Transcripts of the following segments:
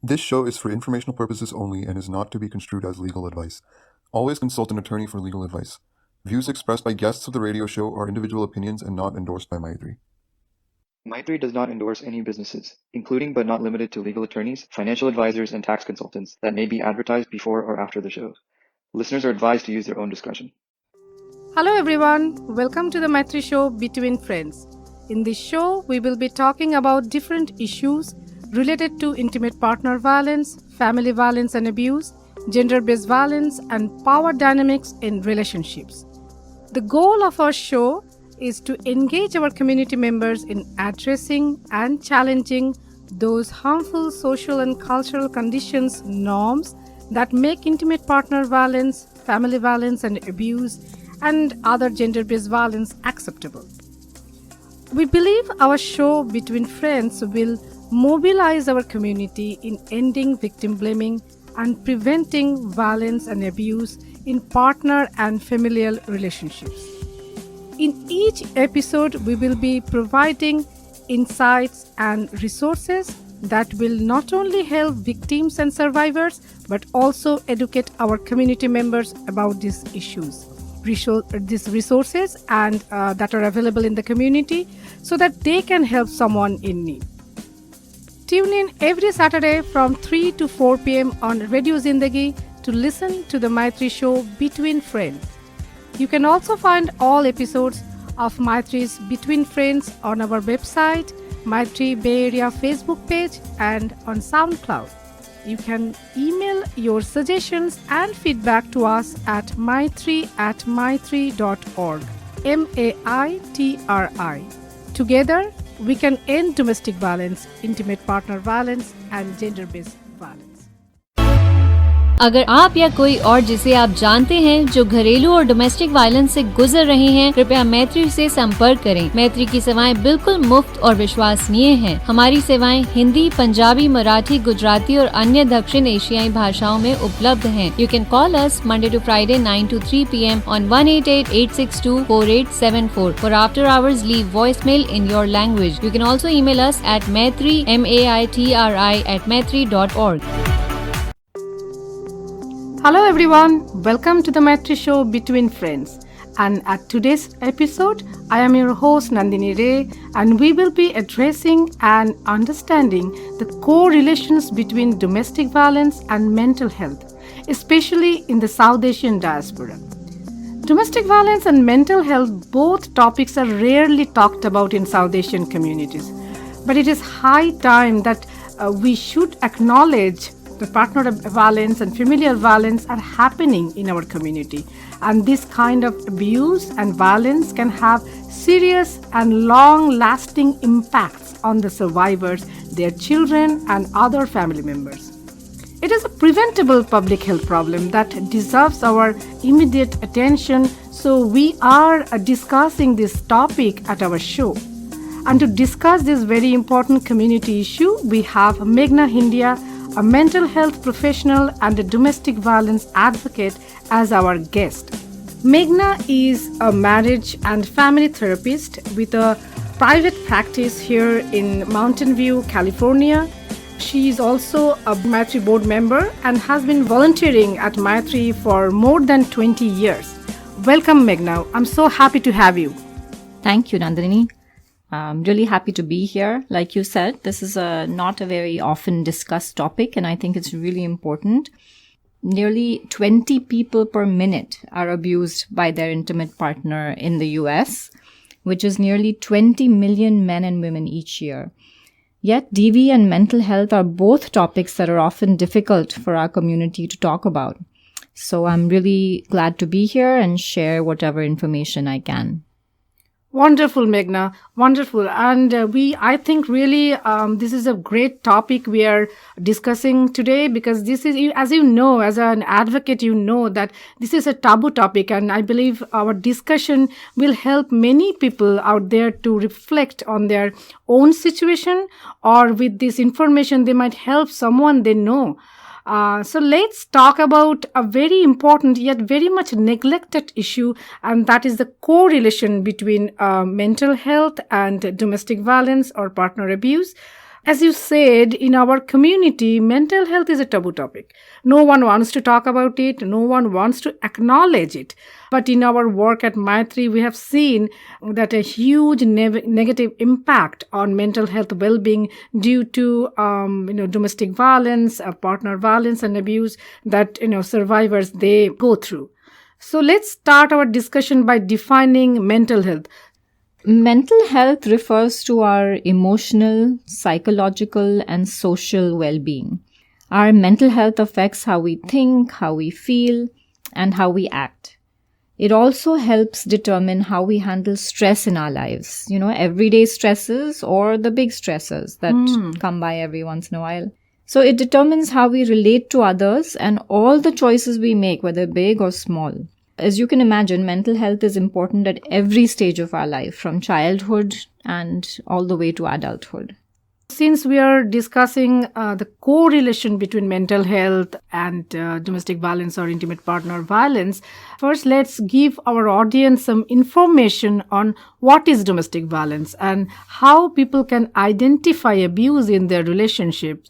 This show is for informational purposes only and is not to be construed as legal advice. Always consult an attorney for legal advice. Views expressed by guests of the radio show are individual opinions and not endorsed by Maitri. Maitri does not endorse any businesses, including but not limited to legal attorneys, financial advisors, and tax consultants that may be advertised before or after the show. Listeners are advised to use their own discretion. Hello everyone, welcome to the Maitri Show Between Friends. In this show, we will be talking about different issues related to intimate partner violence, family violence and abuse, gender-based violence, and power dynamics in relationships. The goal of our show is to engage our community members in addressing and challenging those harmful social and cultural conditions, norms that make intimate partner violence, family violence and abuse, and other gender-based violence acceptable. We believe our show Between Friends will mobilize our community in ending victim blaming and preventing violence and abuse in partner and familial relationships. In each episode, we will be providing insights and resources that will not only help victims and survivors, but also educate our community members about these issues. These resources and that are available in the community so that they can help someone in need. Tune in every Saturday from 3 to 4 p.m. on Radio Zindagi to listen to the Maitri Show Between Friends. You can also find all episodes of Maitri's Between Friends on our website, Maitri Bay Area Facebook page, and on SoundCloud. You can email your suggestions and feedback to us at maitri@maitri.org. MAITRI. Together, we can end domestic violence, intimate partner violence, and gender-based violence. अगर आप या कोई और जिसे आप जानते हैं जो घरेलू और डोमेस्टिक वायलेंस से गुजर रहे हैं, कृपया मैत्री से संपर्क करें। मैत्री की सेवाएं बिल्कुल मुफ्त और विश्वसनीय हैं। हमारी सेवाएं हिंदी, पंजाबी, मराठी, गुजराती और अन्य दक्षिण एशियाई भाषाओं में उपलब्ध हैं। You can call us Monday to Friday 9 to 3 p.m. on 188-862-4874 for after hours leave voicemail in your language. You can also email us at maitri, maitri@maitri.org. Hello everyone, welcome to the Maitri Show Between Friends. And at today's episode, I am your host Nandini Ray, and we will be addressing and understanding the correlations between domestic violence and mental health, especially in the South Asian diaspora. Domestic violence and mental health, both topics are rarely talked about in South Asian communities. But it is high time that we should acknowledge the partner violence and familial violence are happening in our community. And this kind of abuse and violence can have serious and long-lasting impacts on the survivors, their children, and other family members. It is a preventable public health problem that deserves our immediate attention, so we are discussing this topic at our show. And to discuss this very important community issue, we have Meghna Hindia, a mental health professional and a domestic violence advocate, as our guest. Meghna is a marriage and family therapist with a private practice here in Mountain View, California. She is also a Maitri board member and has been volunteering at Maitri for more than 20 years. Welcome, Meghna. I'm so happy to have you. Thank you, Nandini. I'm really happy to be here. Like you said, this is not a very often discussed topic, and I think it's really important. Nearly 20 people per minute are abused by their intimate partner in the US, which is nearly 20 million men and women each year. Yet, DV and mental health are both topics that are often difficult for our community to talk about. So I'm really glad to be here and share whatever information I can. Wonderful, Meghna. Wonderful. And I think really this is a great topic we are discussing today, because this is, as you know, as an advocate, you know that this is a taboo topic. And I believe our discussion will help many people out there to reflect on their own situation, or with this information, they might help someone they know. So let's talk about a very important yet very much neglected issue, and that is the correlation between mental health and domestic violence or partner abuse. As you said, in our community, mental health is a taboo topic. No one wants to talk about it. No one wants to acknowledge it. But in our work at Maitri, we have seen that a huge negative impact on mental health well-being due to domestic violence, partner violence, and abuse that survivors they go through. So let's start our discussion by defining mental health. Mental health refers to our emotional, psychological, and social well-being. Our mental health affects how we think, how we feel, and how we act. It also helps determine how we handle stress in our lives, everyday stresses or the big stresses that come by every once in a while. So it determines how we relate to others and all the choices we make, whether big or small. As you can imagine, mental health is important at every stage of our life, from childhood and all the way to adulthood. Since we are discussing the correlation between mental health and domestic violence or intimate partner violence, first let's give our audience some information on what is domestic violence and how people can identify abuse in their relationships.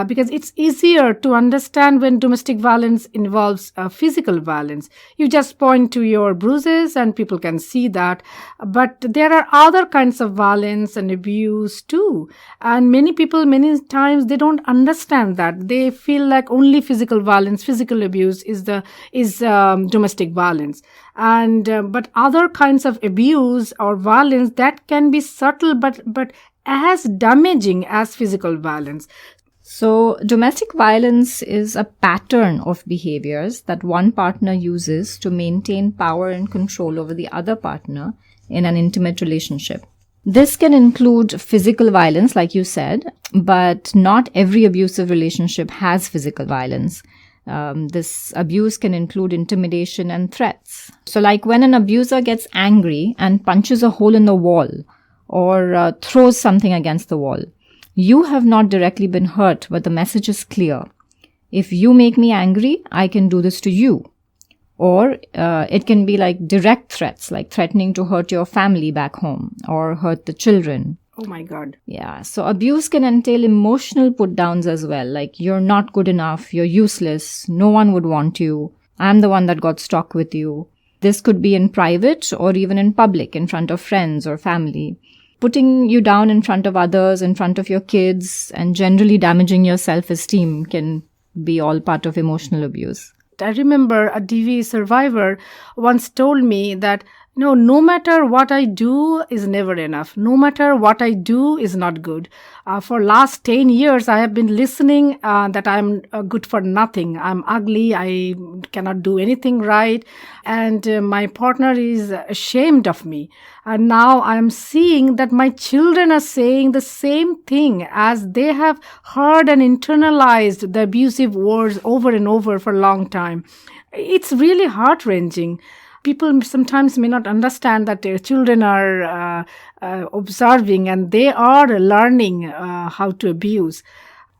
Because it's easier to understand when domestic violence involves physical violence. You just point to your bruises and people can see that. But there are other kinds of violence and abuse too. And many people, many times, they don't understand that. They feel like only physical violence, physical abuse is domestic violence. And but other kinds of abuse or violence that can be subtle but as damaging as physical violence. So, domestic violence is a pattern of behaviors that one partner uses to maintain power and control over the other partner in an intimate relationship. This can include physical violence, like you said, but not every abusive relationship has physical violence. This abuse can include intimidation and threats. So, like when an abuser gets angry and punches a hole in the wall or throws something against the wall, you have not directly been hurt, but the message is clear. If you make me angry, I can do this to you. Or it can be like direct threats, like threatening to hurt your family back home or hurt the children. Oh my God. Yeah. So abuse can entail emotional put downs as well. Like you're not good enough. You're useless. No one would want you. I'm the one that got stuck with you. This could be in private or even in public, in front of friends or family. Putting you down in front of others, in front of your kids, and generally damaging your self-esteem can be all part of emotional abuse. I remember a DV survivor once told me that no matter what I do is never enough. No matter what I do is not good. For last 10 years, I have been listening that I'm good for nothing. I'm ugly. I cannot do anything right. And my partner is ashamed of me. And now I'm seeing that my children are saying the same thing as they have heard and internalized the abusive words over and over for a long time. It's really heart-wrenching. People sometimes may not understand that their children are observing and they are learning how to abuse.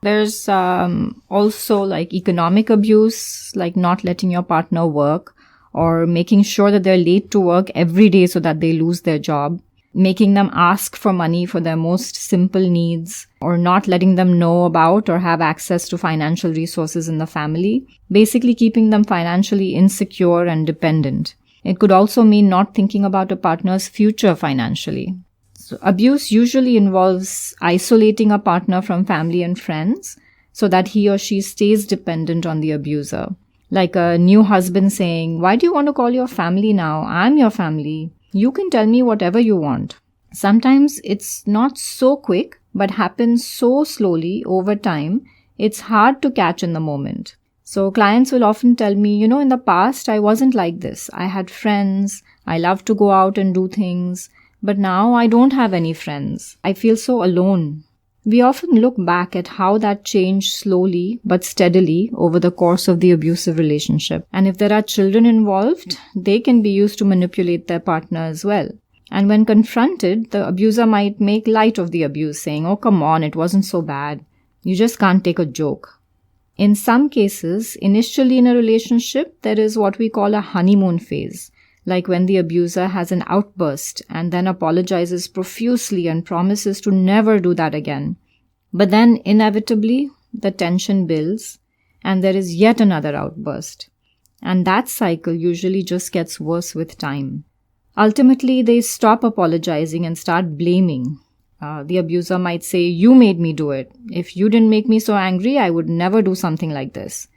There's also like economic abuse, like not letting your partner work or making sure that they're late to work every day so that they lose their job, making them ask for money for their most simple needs, or not letting them know about or have access to financial resources in the family, basically keeping them financially insecure and dependent. It could also mean not thinking about a partner's future financially. So abuse usually involves isolating a partner from family and friends so that he or she stays dependent on the abuser. Like a new husband saying, "Why do you want to call your family now? I'm your family. You can tell me whatever you want." Sometimes it's not so quick, but happens so slowly over time, it's hard to catch in the moment. So clients will often tell me, in the past, I wasn't like this. I had friends. I loved to go out and do things. But now I don't have any friends. I feel so alone. We often look back at how that changed slowly but steadily over the course of the abusive relationship. And if there are children involved, they can be used to manipulate their partner as well. And when confronted, the abuser might make light of the abuse, saying, "Oh, come on, it wasn't so bad. You just can't take a joke." In some cases, initially in a relationship, there is what we call a honeymoon phase, like when the abuser has an outburst and then apologizes profusely and promises to never do that again. But then inevitably the tension builds and there is yet another outburst. And that cycle usually just gets worse with time. Ultimately, they stop apologizing and start blaming. The abuser might say, "You made me do it. If you didn't make me so angry, I would never do something like this."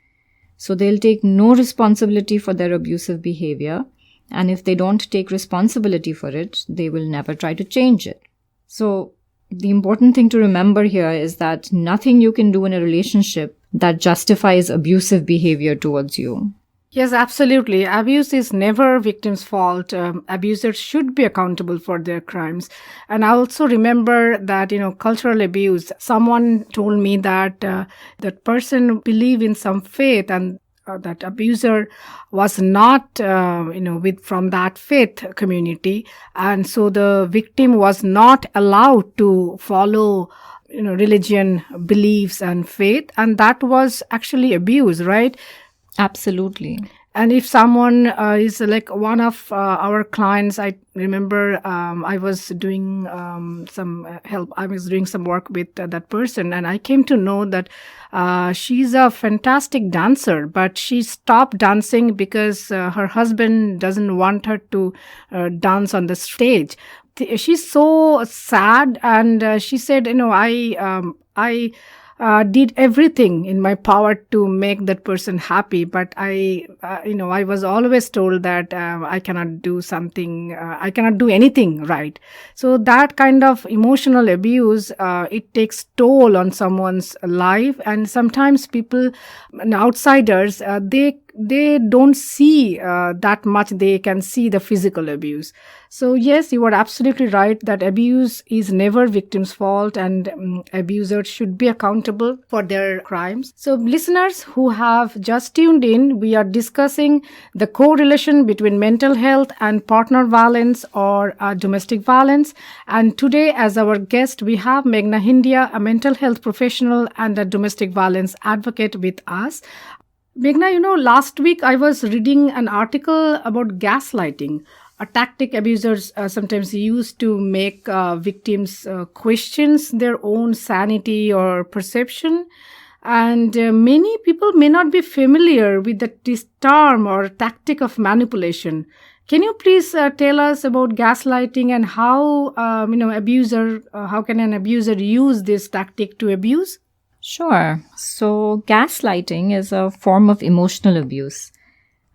So they'll take no responsibility for their abusive behavior. And if they don't take responsibility for it, they will never try to change it. So the important thing to remember here is that nothing you can do in a relationship that justifies abusive behavior towards you. Yes, absolutely. Abuse is never victim's fault. Abusers should be accountable for their crimes. And I also remember that, cultural abuse, someone told me that that person believed in some faith and that abuser was not, from that faith community. And so the victim was not allowed to follow religion, beliefs and faith. And that was actually abuse, right? Absolutely. And if someone is like one of our clients, I remember I was doing some help. I was doing some work with that person, and I came to know that she's a fantastic dancer, but she stopped dancing because her husband doesn't want her to dance on the stage. She's so sad, and she said, I did everything in my power to make that person happy, but I was always told that I cannot do something, I cannot do anything right. So that kind of emotional abuse, it takes toll on someone's life, and sometimes people, outsiders, they don't see that much. They can see the physical abuse. So yes, you are absolutely right that abuse is never victim's fault, and abusers should be accountable for their crimes. So listeners who have just tuned in, we are discussing the correlation between mental health and partner violence or domestic violence. And today as our guest, we have Meghna Hindia, a mental health professional and a domestic violence advocate with us. Meghna, last week I was reading an article about gaslighting, a tactic abusers sometimes use to make victims question their own sanity or perception. And many people may not be familiar with this term or tactic of manipulation. Can you please tell us about gaslighting and how, how can an abuser use this tactic to abuse? Sure. So gaslighting is a form of emotional abuse.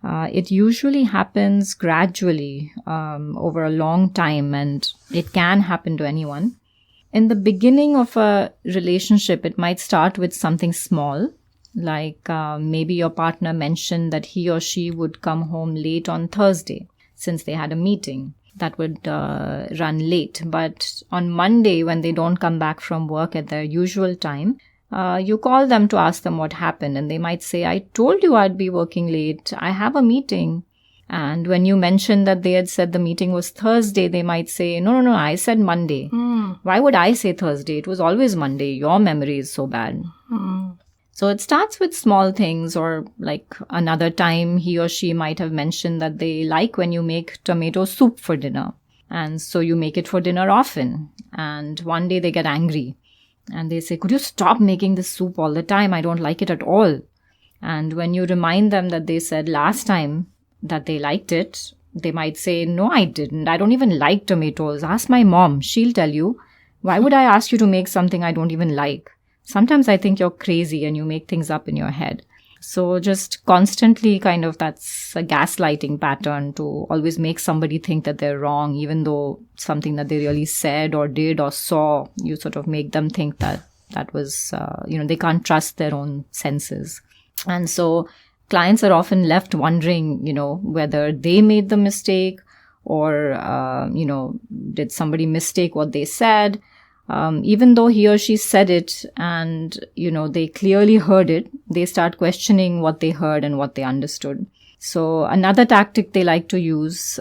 It usually happens gradually over a long time, and it can happen to anyone. In the beginning of a relationship, it might start with something small, like maybe your partner mentioned that he or she would come home late on Thursday since they had a meeting that would run late. But on Monday, when they don't come back from work at their usual time, you call them to ask them what happened, and they might say, "I told you I'd be working late. I have a meeting." And when you mentioned that they had said the meeting was Thursday, they might say, No, I said Monday. Why would I say Thursday? It was always Monday. Your memory is so bad. So it starts with small things, or like another time he or she might have mentioned that they like when you make tomato soup for dinner. And so you make it for dinner often. And one day they get angry. And they say, "Could you stop making this soup all the time? I don't like it at all." And when you remind them that they said last time that they liked it, they might say, "No, I didn't. I don't even like tomatoes. Ask my mom. She'll tell you. Why would I ask you to make something I don't even like? Sometimes I think you're crazy and you make things up in your head." So just constantly that's a gaslighting pattern to always make somebody think that they're wrong, even though something that they really said or did or saw, you sort of make them think that was, they can't trust their own senses. And so clients are often left wondering, whether they made the mistake or, did somebody mistake what they said? Even though he or she said it and, they clearly heard it, they start questioning what they heard and what they understood. So another tactic they like to use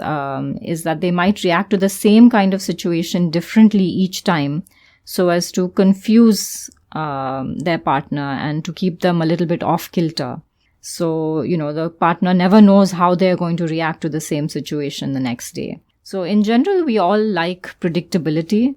is that they might react to the same kind of situation differently each time so as to confuse their partner and to keep them a little bit off kilter. So, the partner never knows how they're going to react to the same situation the next day. So in general, we all like predictability.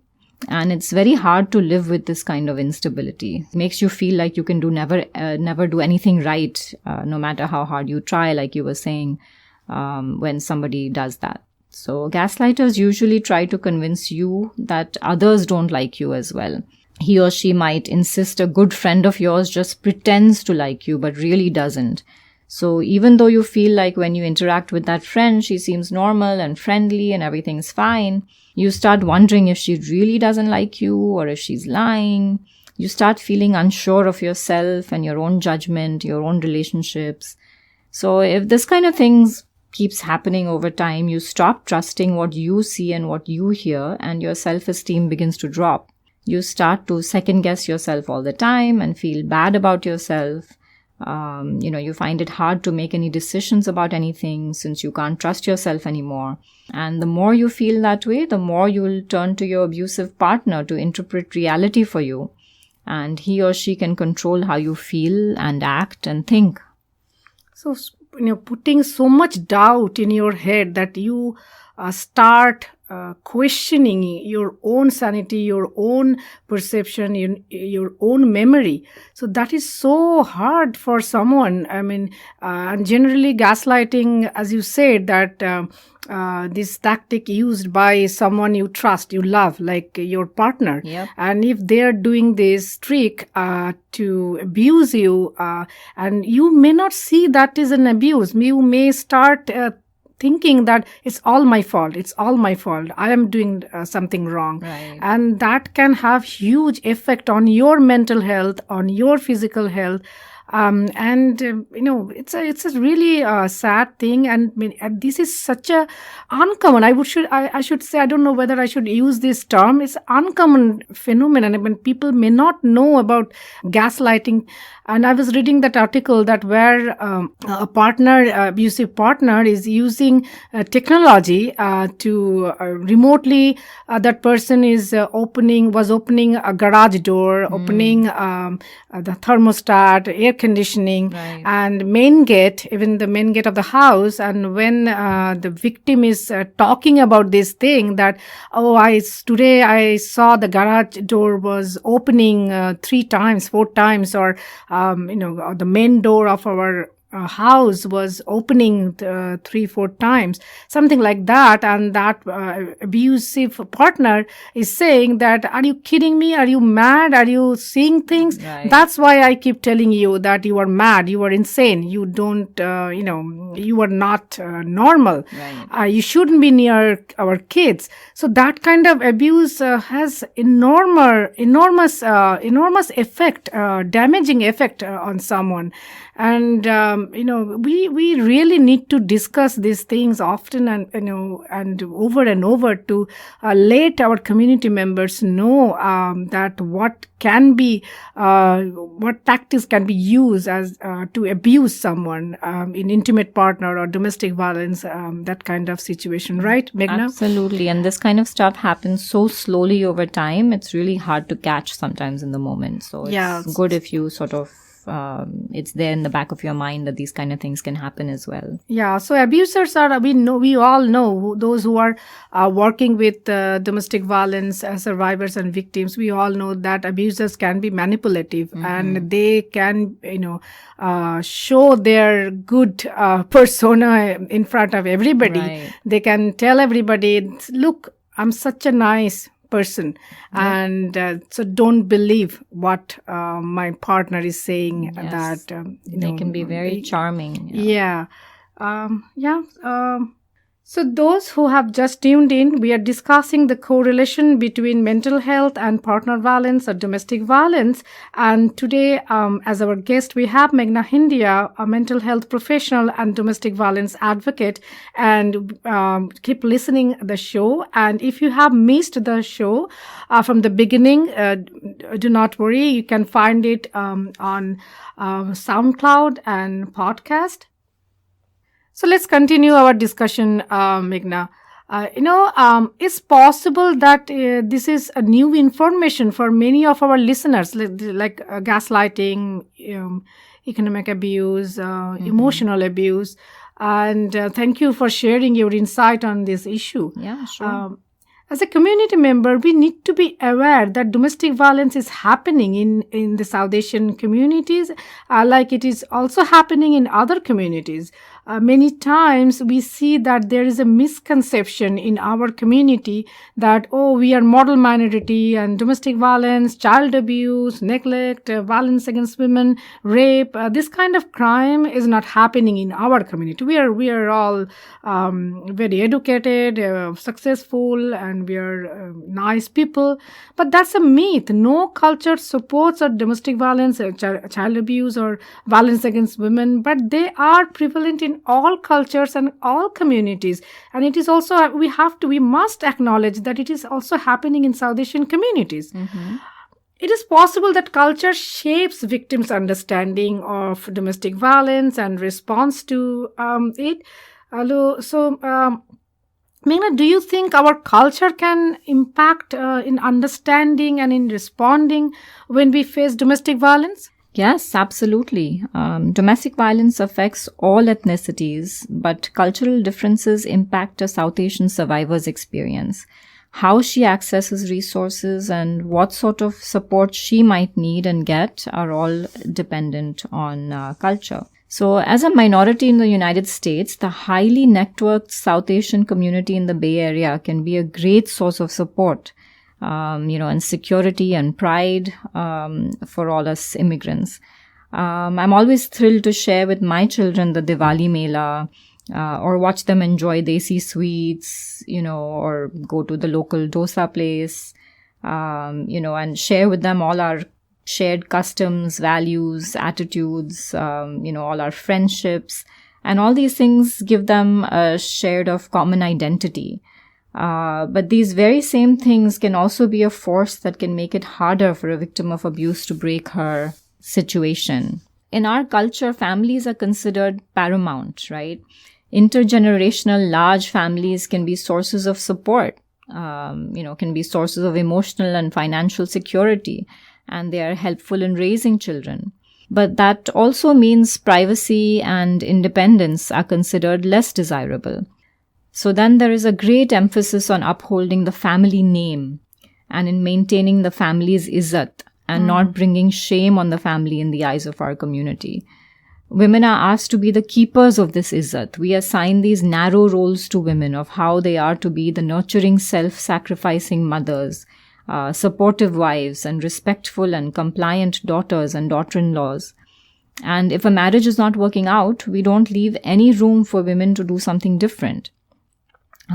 And it's very hard to live with this kind of instability. It makes you feel like you can never do anything right, no matter how hard you try, like you were saying, when somebody does that. So gaslighters usually try to convince you that others don't like you as well. He or she might insist a good friend of yours just pretends to like you, but really doesn't. So even though you feel like when you interact with that friend, she seems normal and friendly and everything's fine, you start wondering if she really doesn't like you or if she's lying. You start feeling unsure of yourself and your own judgment, your own relationships. So if this kind of things keeps happening over time, you stop trusting what you see and what you hear, and your self-esteem begins to drop. You start to second guess yourself all the time and feel bad about yourself. You find it hard to make any decisions about anything since you can't trust yourself anymore. And the more you feel that way, the more you'll turn to your abusive partner to interpret reality for you. And he or she can control how you feel and act and think. So, putting so much doubt in your head that you start questioning your own sanity, your own perception, your own memory. So that is so hard for someone. And generally gaslighting, as you said, that this tactic used by someone you trust, you love, like your partner. Yep. And if they're doing this trick to abuse you, and you may not see that is an abuse, you may start thinking that it's all my fault. I am doing something wrong. Right. And that can have huge effect on your mental health, on your physical health. It's a really sad thing, and this is such a uncommon. I should say, I don't know whether I should use this term. It's uncommon phenomenon. People may not know about gaslighting. And I was reading that article that where abusive partner is using technology to remotely, that person is opening a garage door, opening the thermostat, air conditioning, Right. and even the main gate of the house. And when the victim is talking about this thing that, today I saw the garage door was opening 3 times, 4 times, or the main door of our house was opening 3-4 times, something like that. And that abusive partner is saying that, are you kidding me? Are you mad? Are you seeing things? Right. That's why I keep telling you that you are mad, you are insane, you don't, you are not normal. Right. You shouldn't be near our kids. So that kind of abuse has enormous effect, damaging effect on someone. And we really need to discuss these things often and over to let our community members know that what tactics can be used as to abuse someone in intimate partner or domestic violence, that kind of situation, right, Meghna? Absolutely. And this kind of stuff happens so slowly over time. It's really hard to catch sometimes in the moment. So it's good if you sort of it's there in the back of your mind that these kind of things can happen as well. Yeah, so abusers we all know those who are working with domestic violence survivors and victims. We all know that abusers can be manipulative, and they can, show their good persona in front of everybody. Right. They can tell everybody, look, I'm such a nice person, and so don't believe what my partner is saying. Yes. That They can be very charming. Yeah. So those who have just tuned in, we are discussing the correlation between mental health and partner violence or domestic violence. And today, as our guest, we have Meghna Hindia, a mental health professional and domestic violence advocate. And keep listening the show. And if you have missed the show from the beginning, do not worry. You can find it on SoundCloud and podcast. So let's continue our discussion, Meghna. It's possible that this is a new information for many of our listeners, like gaslighting, economic abuse, emotional abuse. And thank you for sharing your insight on this issue. Yeah, sure. as a community member, we need to be aware that domestic violence is happening in the South Asian communities, like it is also happening in other communities. Many times we see that there is a misconception in our community that, oh, we are model minority and domestic violence, child abuse, neglect, violence against women, rape, this kind of crime is not happening in our community. We are all very educated, successful, and we are nice people. But that's a myth. No culture supports domestic violence, child abuse, or violence against women, but they are prevalent in all cultures and all communities. And it is also, we must acknowledge that it is also happening in South Asian communities. It is possible that culture shapes victims' understanding of domestic violence and response to it. Meghna, do you think our culture can impact in understanding and in responding when we face domestic violence? Yes, absolutely. Domestic violence affects all ethnicities, but cultural differences impact a South Asian survivor's experience. How she accesses resources and what sort of support she might need and get are all dependent on culture. So as a minority in the United States, the highly networked South Asian community in the Bay Area can be a great source of support, and security and pride for all us immigrants. I'm always thrilled to share with my children the Diwali Mela, or watch them enjoy desi sweets, or go to the local dosa place, and share with them all our shared customs, values, attitudes, all our friendships. And all these things give them a shared of common identity. But these very same things can also be a force that can make it harder for a victim of abuse to break her situation. In our culture, families are considered paramount, right? Intergenerational large families can be sources of support, can be sources of emotional and financial security, and they are helpful in raising children. But that also means privacy and independence are considered less desirable. So then there is a great emphasis on upholding the family name and in maintaining the family's izzat and not bringing shame on the family in the eyes of our community. Women are asked to be the keepers of this izzat. We assign these narrow roles to women of how they are to be the nurturing, self-sacrificing mothers, supportive wives, and respectful and compliant daughters and daughter-in-laws. And if a marriage is not working out, we don't leave any room for women to do something different.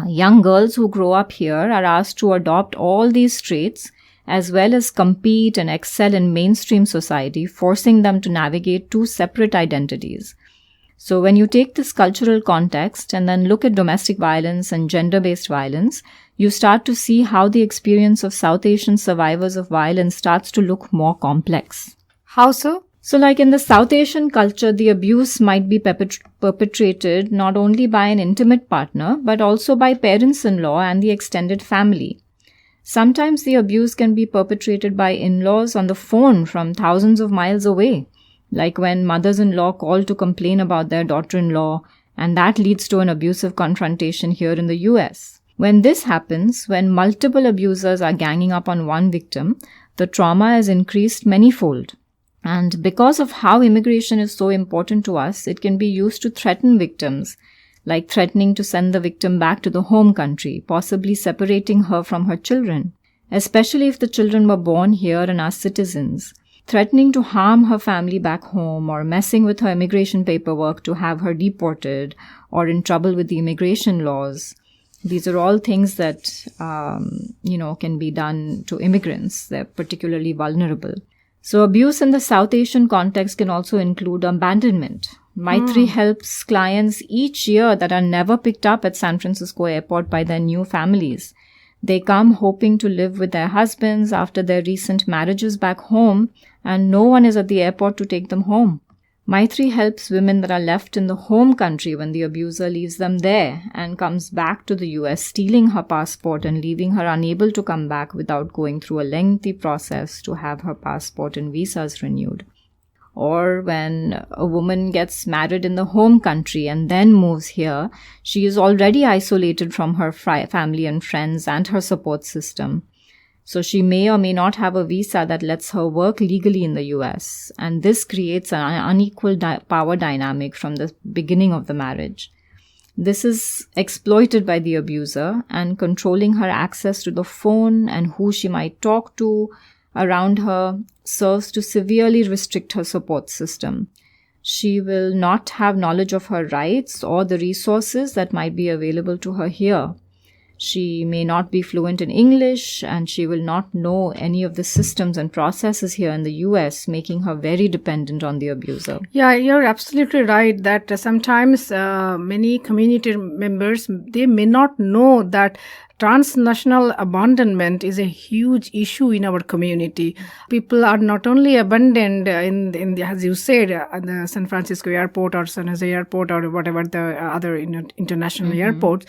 Young girls who grow up here are asked to adopt all these traits as well as compete and excel in mainstream society, forcing them to navigate two separate identities. So when you take this cultural context and then look at domestic violence and gender-based violence, you start to see how the experience of South Asian survivors of violence starts to look more complex. How so? So like in the South Asian culture, the abuse might be perpetrated not only by an intimate partner, but also by parents-in-law and the extended family. Sometimes the abuse can be perpetrated by in-laws on the phone from thousands of miles away, like when mothers-in-law call to complain about their daughter-in-law, and that leads to an abusive confrontation here in the US. When this happens, when multiple abusers are ganging up on one victim, the trauma is increased manyfold. And because of how immigration is so important to us, it can be used to threaten victims, like threatening to send the victim back to the home country, possibly separating her from her children, especially if the children were born here and are citizens, threatening to harm her family back home or messing with her immigration paperwork to have her deported or in trouble with the immigration laws. These are all things that, can be done to immigrants. They're particularly vulnerable. So abuse in the South Asian context can also include abandonment. Maitri helps clients each year that are never picked up at San Francisco airport by their new families. They come hoping to live with their husbands after their recent marriages back home, and no one is at the airport to take them home. Maitri helps women that are left in the home country when the abuser leaves them there and comes back to the US, stealing her passport and leaving her unable to come back without going through a lengthy process to have her passport and visas renewed. or when a woman gets married in the home country and then moves here, she is already isolated from her family and friends and her support system. So she may or may not have a visa that lets her work legally in the US. And this creates an unequal power dynamic from the beginning of the marriage. This is exploited by the abuser, and controlling her access to the phone and who she might talk to around her serves to severely restrict her support system. She will not have knowledge of her rights or the resources that might be available to her here. She may not be fluent in English, and she will not know any of the systems and processes here in the US, making her very dependent on the abuser. Yeah, you're absolutely right that sometimes many community members, they may not know that transnational abandonment is a huge issue in our community. People are not only abandoned in the, as you said, the San Francisco airport or San Jose airport or whatever the other international airports,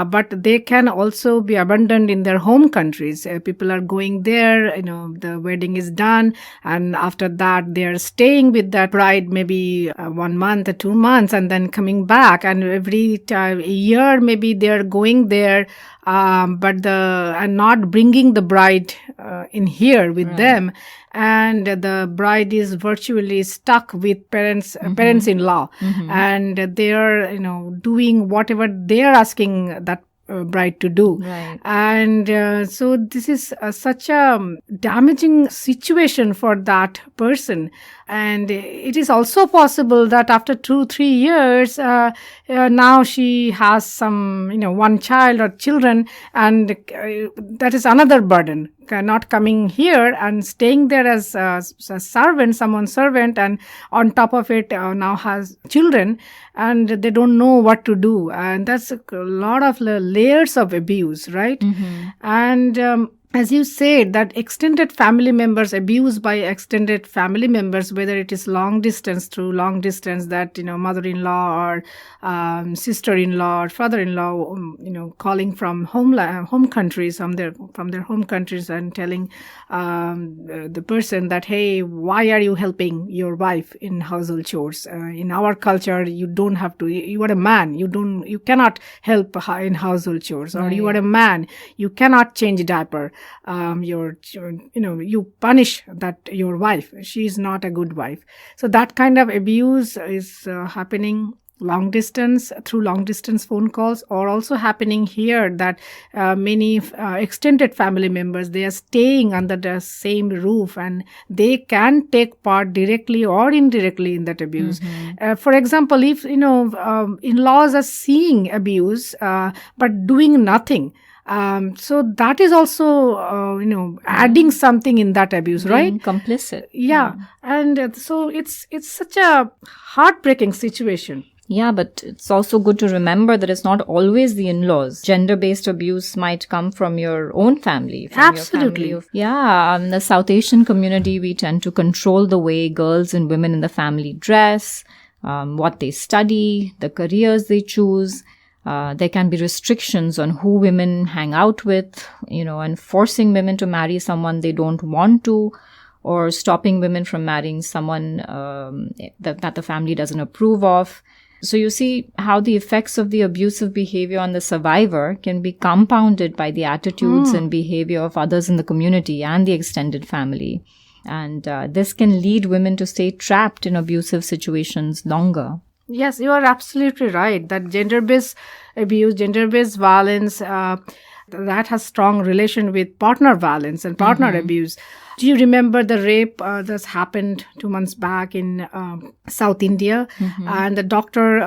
but they can also be abandoned in their home countries. People are going there, the wedding is done, and after that they are staying with that bride maybe 1 month or 2 months and then coming back, and every time, a year maybe they are going there, but not bringing the bride in here with them, and the bride is virtually stuck with parents-in-law, and they are doing whatever they are asking that bride to do. Right. And so this is such a damaging situation for that person. And it is also possible that after 2-3 years, now she has some, one child or children, and that is another burden. Not coming here and staying there as a servant, someone's servant, and on top of it now has children, and they don't know what to do. And that's a lot of layers of abuse, right? And as you said, that extended family members, abuse by extended family members, whether it is long distance, that, mother-in-law or sister-in-law or father-in-law, calling from home countries, from their home countries, and telling the person that, hey, why are you helping your wife in household chores? In our culture, you don't have to. You are a man. You cannot help in household chores, or you are a man. You cannot change diaper. You punish your wife. She is not a good wife. So that kind of abuse is happening through long distance phone calls, or also happening here that many extended family members, they are staying under the same roof, and they can take part directly or indirectly in that abuse. For example, if in-laws are seeing abuse but doing nothing, so that is also, adding something in that abuse, right? Being complicit. Yeah. And so it's such a heartbreaking situation. Yeah, but it's also good to remember that it's not always the in-laws. Gender-based abuse might come from your own family. Absolutely. The South Asian community, we tend to control the way girls and women in the family dress, what they study, the careers they choose. There can be restrictions on who women hang out with, and forcing women to marry someone they don't want to, or stopping women from marrying someone that the family doesn't approve of. So you see how the effects of the abusive behavior on the survivor can be compounded by the attitudes and behavior of others in the community and the extended family. And this can lead women to stay trapped in abusive situations longer. Yes, you are absolutely right that gender-based abuse, gender-based violence, that has strong relation with partner violence and partner abuse. Do you remember the rape that's happened 2 months back in South India? And the doctor,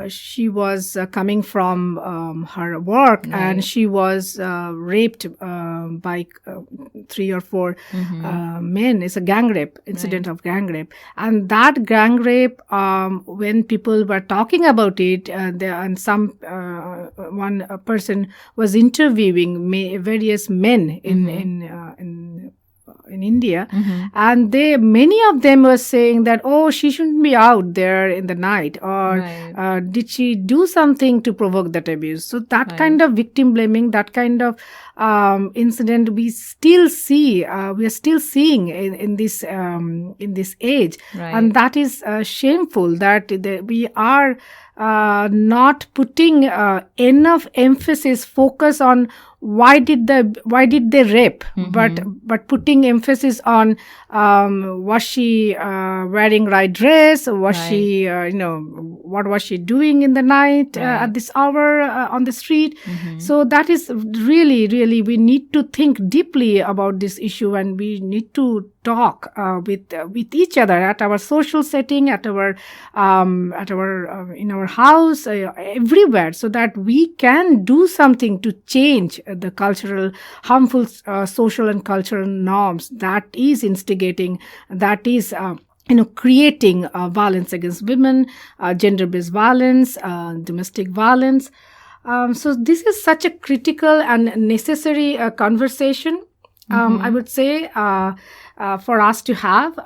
she was coming from her work, and she was raped by 3 or 4 men. It's a gang rape, incident of gang rape. And that gang rape, when people were talking about it, one person was interviewing various men in India, and many of them were saying that, oh, she shouldn't be out there in the night, or did she do something to provoke that abuse? So that kind of victim blaming, that kind of incident, we still see. We are still seeing in this age, and that is shameful. That we are not putting enough focus on why did they rape, but putting emphasis on was she wearing right dress, was she what was she doing in the night at this hour on the street. So that is really we need to think deeply about this issue, and we need to talk with each other at our social setting, at our in our house, everywhere, so that we can do something to change the cultural harmful social and cultural norms that is instigating, that is creating violence against women, gender-based violence, domestic violence. So this is such a critical and necessary conversation, I would say, for us to have.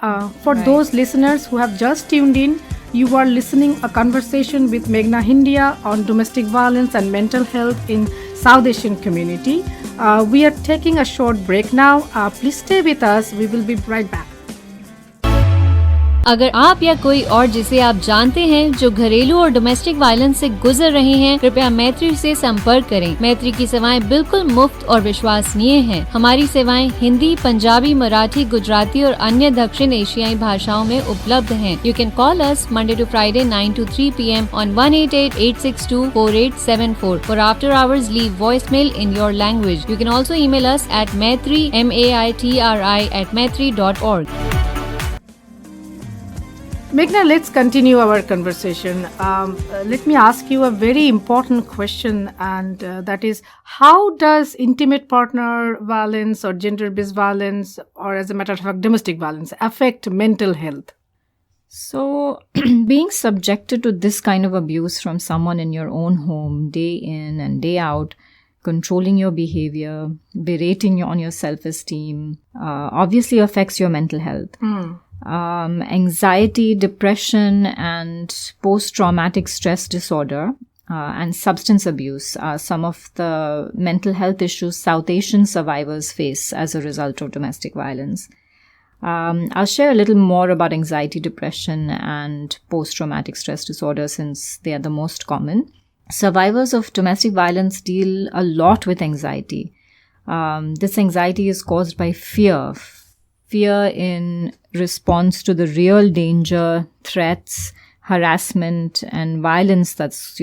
For those listeners who have just tuned in, you are listening a conversation with Meghna Hindia on domestic violence and mental health in South Asian community. We are taking a short break now. Please stay with us. We will be right back. अगर आप या कोई और जिसे आप जानते हैं जो घरेलू और डोमेस्टिक वायलेंस से गुजर रहे हैं, कृपया मैत्री से संपर्क करें। मैत्री की सेवाएं बिल्कुल मुफ्त और विश्वसनीय हैं। हमारी सेवाएं हिंदी, पंजाबी, मराठी, गुजराती और अन्य दक्षिण एशियाई भाषाओं में उपलब्ध हैं। You can call us Monday to Friday 9 to 3 p.m. on 188-862-4874. For after hours, leave voicemail in your language. You can also email us at maitri, maitri@maitri.org. Meghna, let's continue our conversation. Let me ask you a very important question, and that is, how does intimate partner violence or gender-based violence, or as a matter of fact, domestic violence, affect mental health? So, being subjected to this kind of abuse from someone in your own home, day in and day out, controlling your behavior, berating you on your self-esteem, obviously affects your mental health. Anxiety, depression, and post-traumatic stress disorder and substance abuse are some of the mental health issues South Asian survivors face as a result of domestic violence. I'll share a little more about anxiety, depression, and post-traumatic stress disorder since they are the most common. Survivors of domestic violence deal a lot with anxiety. This anxiety is caused by fear in response to the real danger, threats, harassment, and violence that's,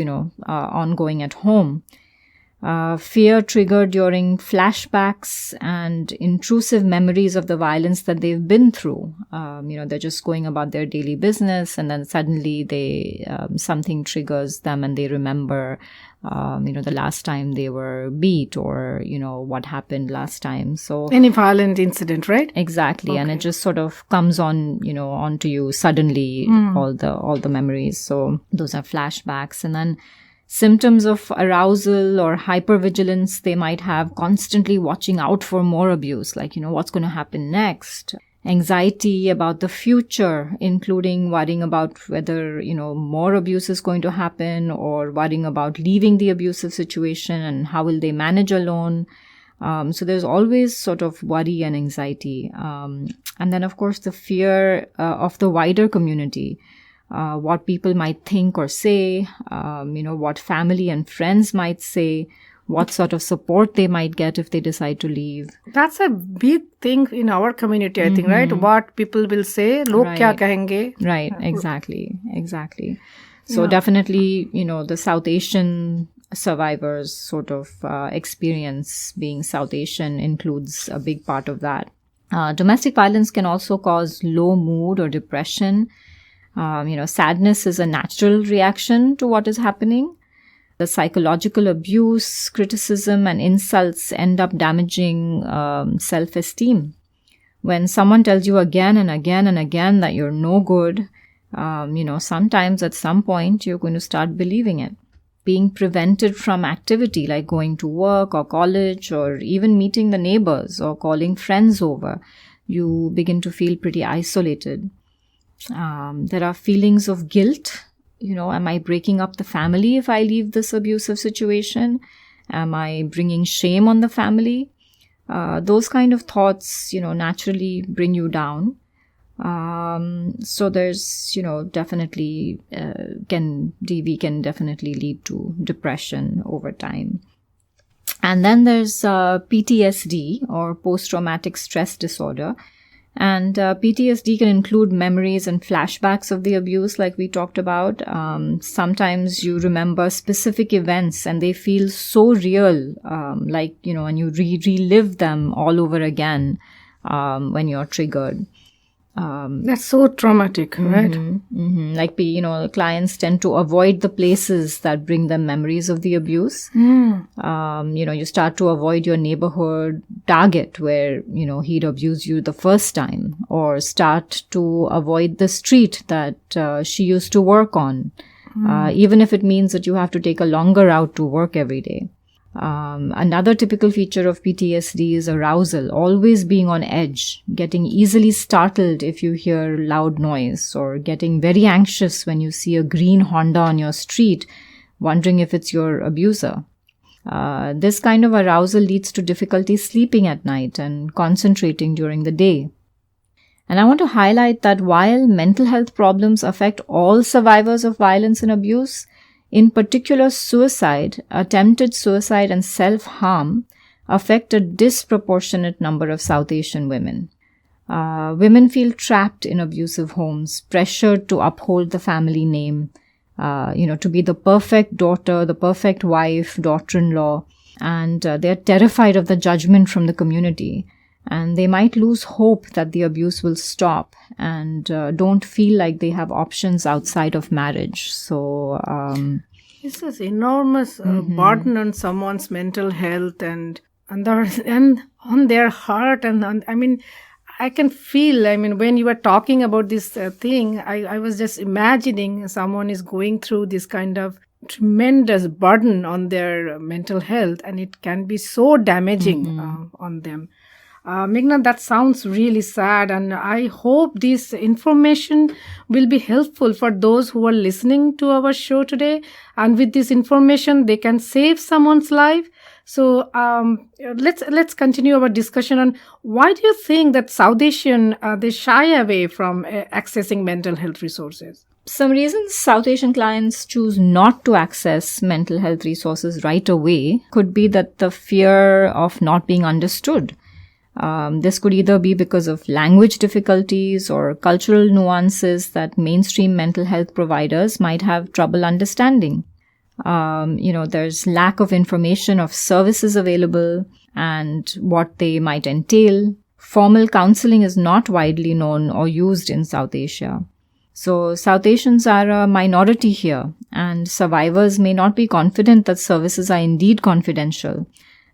ongoing at home. Fear triggered during flashbacks and intrusive memories of the violence that they've been through. They're just going about their daily business, and then suddenly something triggers them and they remember, the last time they were beat, or, what happened last time. So any violent incident, right? Exactly. Okay. And it just sort of comes onto you suddenly, all the memories. So those are flashbacks. And then symptoms of arousal or hypervigilance they might have, constantly watching out for more abuse, like, what's going to happen next. Anxiety about the future, including worrying about whether, more abuse is going to happen, or worrying about leaving the abusive situation and how will they manage alone. So there's always sort of worry and anxiety. And then, of course, the fear of the wider community. What people might think or say, what family and friends might say, what sort of support they might get if they decide to leave. That's a big thing in our community, I think, right? What people will say, log kya kahenge. Right, exactly. So definitely, the South Asian survivors sort of experience being South Asian includes a big part of that. Domestic violence can also cause low mood or depression. Sadness is a natural reaction to what is happening. The psychological abuse, criticism, and insults end up damaging self-esteem. When someone tells you again and again and again that you're no good, sometimes at some point you're going to start believing it. Being prevented from activity like going to work or college, or even meeting the neighbors or calling friends over. you begin to feel pretty isolated. There are feelings of guilt. Am I breaking up the family if I leave this abusive situation? Am I bringing shame on the family? Those kind of thoughts, naturally bring you down. So there's, definitely can definitely lead to depression over time. And then there's PTSD, or post-traumatic stress disorder. And PTSD can include memories and flashbacks of the abuse, like we talked about. Sometimes you remember specific events and they feel so real, and you relive them all over again when you're triggered. That's so traumatic, right? Like, clients tend to avoid the places that bring them memories of the abuse. You start to avoid your neighborhood target where, he'd abused you the first time, or start to avoid the street that she used to work on, even if it means that you have to take a longer route to work every day. Another typical feature of PTSD is arousal, always being on edge, getting easily startled if you hear loud noise, or getting very anxious when you see a green Honda on your street, wondering if it's your abuser. This kind of arousal leads to difficulty sleeping at night and concentrating during the day. And I want to highlight that while mental health problems affect all survivors of violence and abuse, in particular, suicide, attempted suicide, and self-harm affect a disproportionate number of South Asian women. Women feel trapped in abusive homes, pressured to uphold the family name, to be the perfect daughter, the perfect wife, daughter-in-law, and they're terrified of the judgment from the community. And they might lose hope that the abuse will stop, and don't feel like they have options outside of marriage. So this is enormous burden on someone's mental health and on their heart. I can feel, when you were talking about this thing, I was just imagining someone is going through this kind of tremendous burden on their mental health, and it can be so damaging on them. Meghna, that sounds really sad, and I hope this information will be helpful for those who are listening to our show today. And with this information, they can save someone's life. So let's continue our discussion on why do you think that South Asian they shy away from accessing mental health resources? Some reasons South Asian clients choose not to access mental health resources right away could be that the fear of not being understood. This could either be because of language difficulties or cultural nuances that mainstream mental health providers might have trouble understanding. There's lack of information of services available and what they might entail. Formal counseling is not widely known or used in South Asia. So South Asians are a minority here, and survivors may not be confident that services are indeed confidential.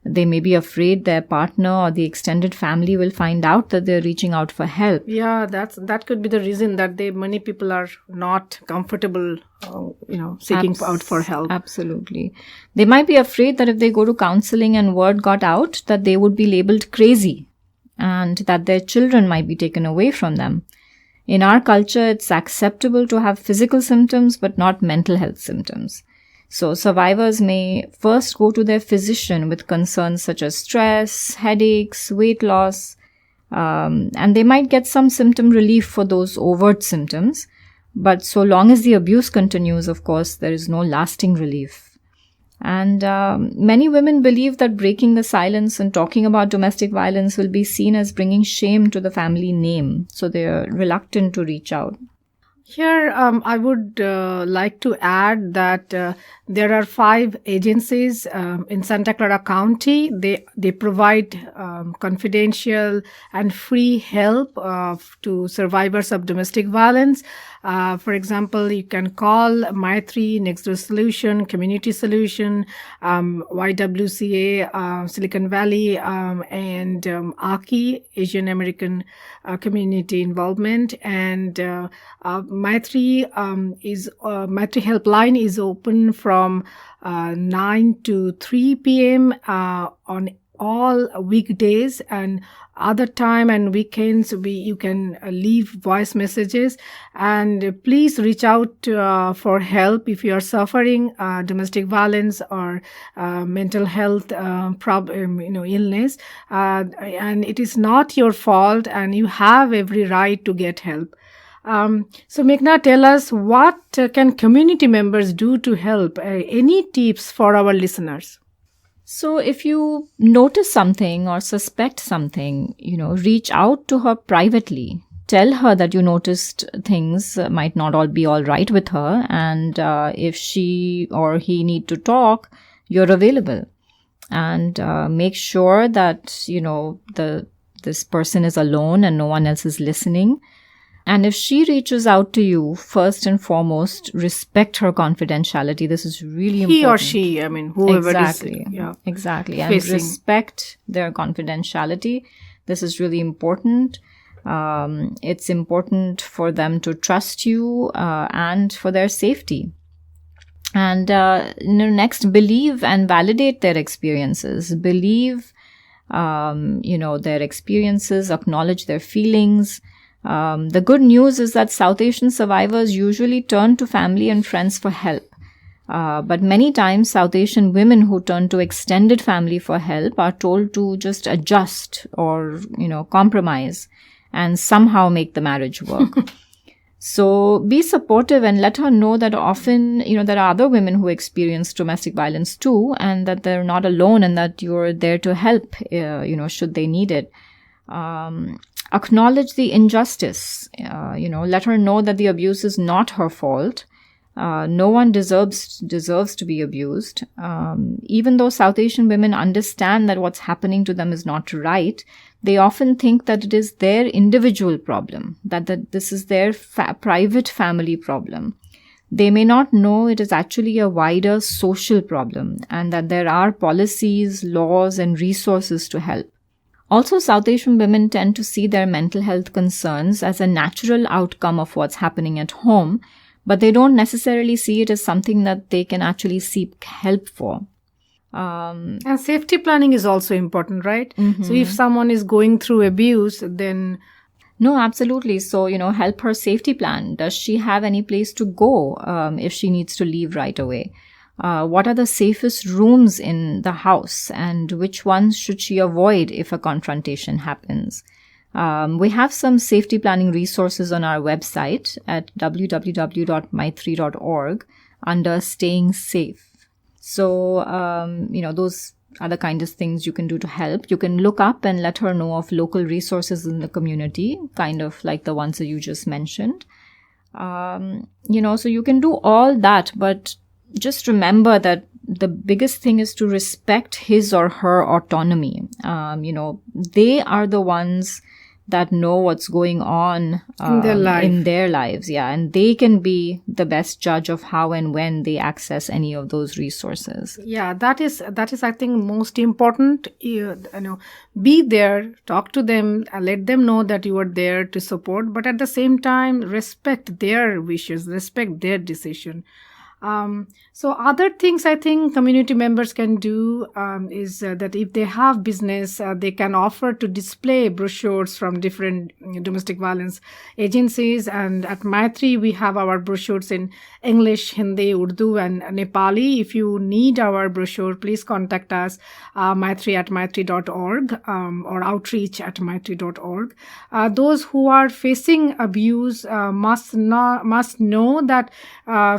They may be afraid their partner or the extended family will find out that they're reaching out for help. Yeah, that could be the reason that many people are not comfortable, seeking out for help. Absolutely. They might be afraid that if they go to counseling and word got out, that they would be labeled crazy and that their children might be taken away from them. In our culture, it's acceptable to have physical symptoms but not mental health symptoms. So survivors may first go to their physician with concerns such as stress, headaches, weight loss, and they might get some symptom relief for those overt symptoms. But so long as the abuse continues, of course, there is no lasting relief. And many women believe that breaking the silence and talking about domestic violence will be seen as bringing shame to the family name. So they are reluctant to reach out. Here, I would like to add that there are 5 agencies in Santa Clara County. They provide confidential and free help to survivors of domestic violence. For example, you can call Maitri, Next Door Solution, Community Solution, YWCA, Silicon Valley, and AKI, Asian American Community Involvement. And Maitri Maitri Helpline is open from 9 to 3 p.m. on all weekdays, and other time and weekends you can leave voice messages. And please reach out for help if you are suffering domestic violence or mental health illness, and it is not your fault, and you have every right to get help. So Meghna, tell us, what can community members do to help? Any tips for our listeners? So if you notice something or suspect something, reach out to her privately. Tell her that you noticed things might not all be all right with her, and if she or he need to talk, you're available. And make sure that, this person is alone and no one else is listening. And if she reaches out to you, first and foremost, respect her confidentiality. This is really important. He or she, whoever exactly. is. Yeah. Exactly. Facing. And respect their confidentiality. This is really important. It's important for them to trust you and for their safety. And next, believe and validate their experiences. Believe, their experiences, acknowledge their feelings. The good news is that South Asian survivors usually turn to family and friends for help. But many times, South Asian women who turn to extended family for help are told to just adjust or, compromise and somehow make the marriage work. So be supportive and let her know that often, there are other women who experience domestic violence too, and that they're not alone and that you're there to help, should they need it. Acknowledge the injustice, let her know that the abuse is not her fault. No one deserves to be abused. Even though South Asian women understand that what's happening to them is not right, they often think that it is their individual problem, that this is their private family problem. They may not know it is actually a wider social problem and that there are policies, laws, and resources to help. Also, South Asian women tend to see their mental health concerns as a natural outcome of what's happening at home, but they don't necessarily see it as something that they can actually seek help for. And safety planning is also important, right? Mm-hmm. So if someone is going through abuse, then... No, absolutely. So, help her safety plan. Does she have any place to go if she needs to leave right away? What are the safest rooms in the house, and which ones should she avoid if a confrontation happens? We have some safety planning resources on our website at www.maitri.org under Staying Safe. So, those are the kind of things you can do to help. You can look up and let her know of local resources in the community, kind of like the ones that you just mentioned. So you can do all that, but just remember that the biggest thing is to respect his or her autonomy. They are the ones that know what's going on in their lives. Yeah. And they can be the best judge of how and when they access any of those resources. Yeah, that is, I think, most important. Be there, talk to them, let them know that you are there to support, but at the same time, respect their wishes, respect their decision. So other things I think community members can do is that if they have business, they can offer to display brochures from different domestic violence agencies. And at Maitri, we have our brochures in English, Hindi, Urdu, and Nepali. If you need our brochure, please contact us, maitri@maitri.org or outreach@maitri.org. Those who are facing abuse must know that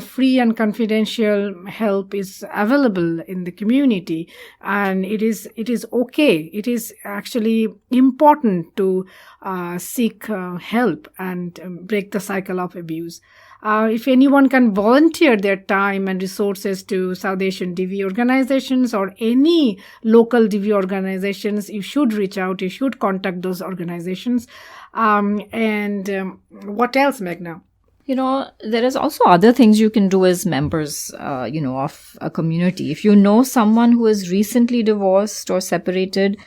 free and confidential help is available in the community, and it is okay. It is actually important to seek help and break the cycle of abuse. If anyone can volunteer their time and resources to South Asian DV organizations or any local DV organizations, you should reach out. You should contact those organizations. What else, Meghna? There is also other things you can do as members, of a community. If you know someone who is recently divorced or separated,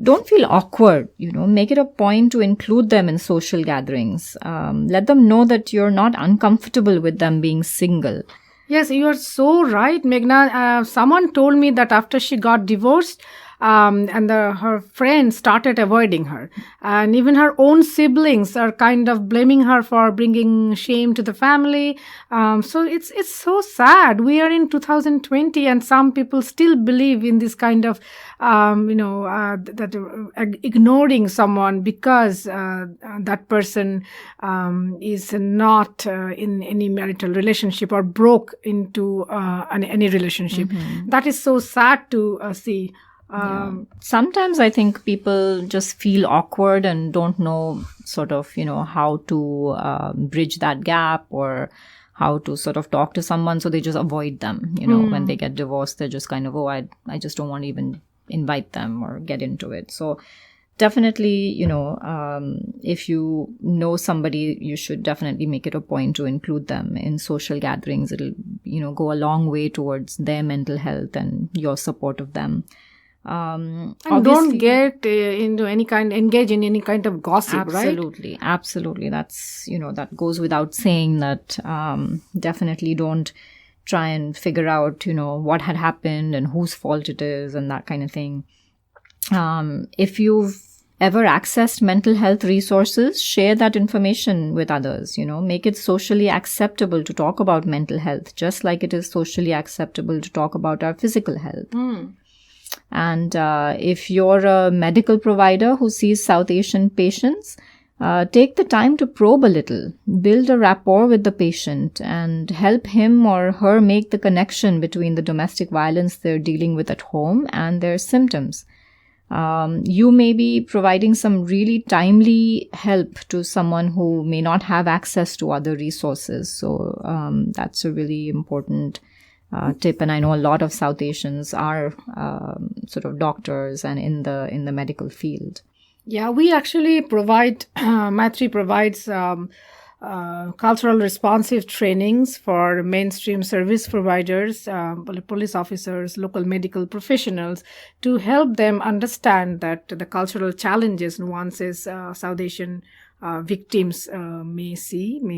don't feel awkward, make it a point to include them in social gatherings. Let them know that you're not uncomfortable with them being single. Yes, you are so right, Meghna. Someone told me that after she got divorced, and her friends started avoiding her, and even her own siblings are kind of blaming her for bringing shame to the family. So it's so sad. We are in 2020, and some people still believe in this kind of ignoring someone because that person is not in any marital relationship or broke into any relationship. That is so sad to see. Sometimes I think people just feel awkward and don't know sort of, how to bridge that gap or how to sort of talk to someone. So they just avoid them, when they get divorced, they're just kind of, I just don't want to even invite them or get into it. So definitely, if you know somebody, you should definitely make it a point to include them in social gatherings. It'll, go a long way towards their mental health and your support of them. And don't get engage in any kind of gossip, absolutely, right? Absolutely. That's, that goes without saying that definitely don't try and figure out, what had happened and whose fault it is and that kind of thing. If you've ever accessed mental health resources, share that information with others, make it socially acceptable to talk about mental health, just like it is socially acceptable to talk about our physical health. And if you're a medical provider who sees South Asian patients, take the time to probe a little, build a rapport with the patient, and help him or her make the connection between the domestic violence they're dealing with at home and their symptoms. You may be providing some really timely help to someone who may not have access to other resources. So that's a really important tip. And I know a lot of South Asians are sort of doctors and in the medical field. Yeah, we actually provide, Maitri provides cultural responsive trainings for mainstream service providers, police officers, local medical professionals, to help them understand that the cultural challenges, nuances South Asian victims may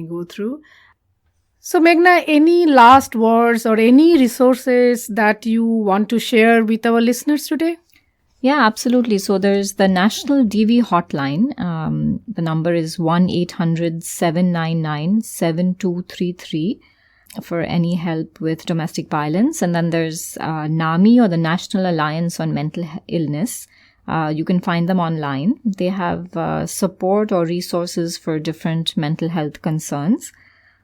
go through. So Meghna, any last words or any resources that you want to share with our listeners today? Yeah, absolutely. So there's the National DV hotline. The number is 1-800-799-7233 for any help with domestic violence. And then there's NAMI, or the National Alliance on Mental Illness. You can find them online. They have support or resources for different mental health concerns.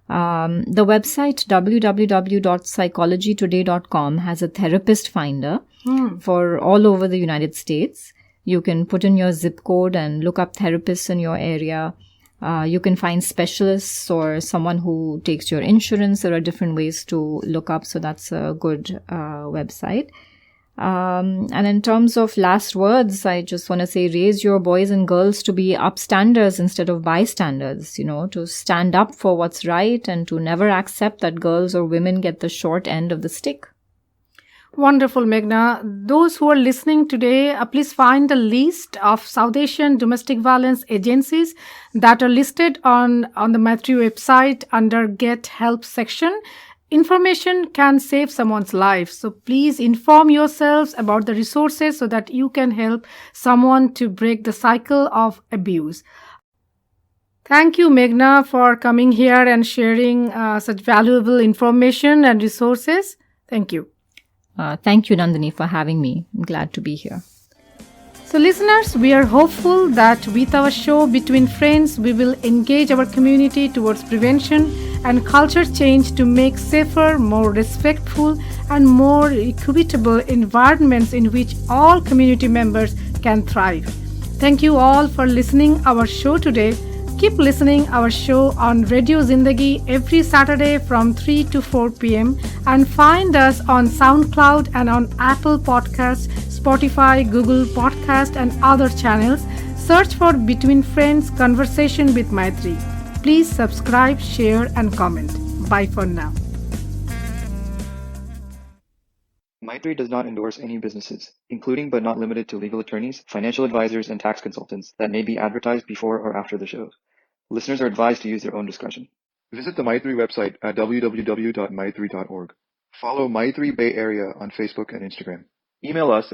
The website www.psychologytoday.com has a therapist finder for all over the United States. You can put in your zip code and look up therapists in your area. You can find specialists or someone who takes your insurance. There are different ways to look up, so that's a good website. And in terms of last words, I just want to say, raise your boys and girls to be upstanders instead of bystanders, to stand up for what's right and to never accept that girls or women get the short end of the stick. Wonderful, Meghna. Those who are listening today, please find the list of South Asian domestic violence agencies that are listed on the Maitri website under Get Help section. Information can save someone's life. So please inform yourselves about the resources so that you can help someone to break the cycle of abuse. Thank you, Meghna, for coming here and sharing such valuable information and resources. Thank you. Thank you, Nandini, for having me. I'm glad to be here. So listeners, we are hopeful that with our show Between Friends, we will engage our community towards prevention and culture change to make safer, more respectful, and more equitable environments in which all community members can thrive. Thank you all for listening our show today. Keep listening our show on Radio Zindagi every Saturday from 3 to 4 p.m. and find us on SoundCloud and on Apple Podcasts, Spotify, Google Podcast, and other channels. Search for Between Friends Conversation with Maitri. Please subscribe, share, and comment. Bye for now. Maitri does not endorse any businesses, including but not limited to legal attorneys, financial advisors, and tax consultants that may be advertised before or after the show. Listeners are advised to use their own discretion. Visit the Maitri website at www.maitri.org. Follow Maitri Bay Area on Facebook and Instagram. Email us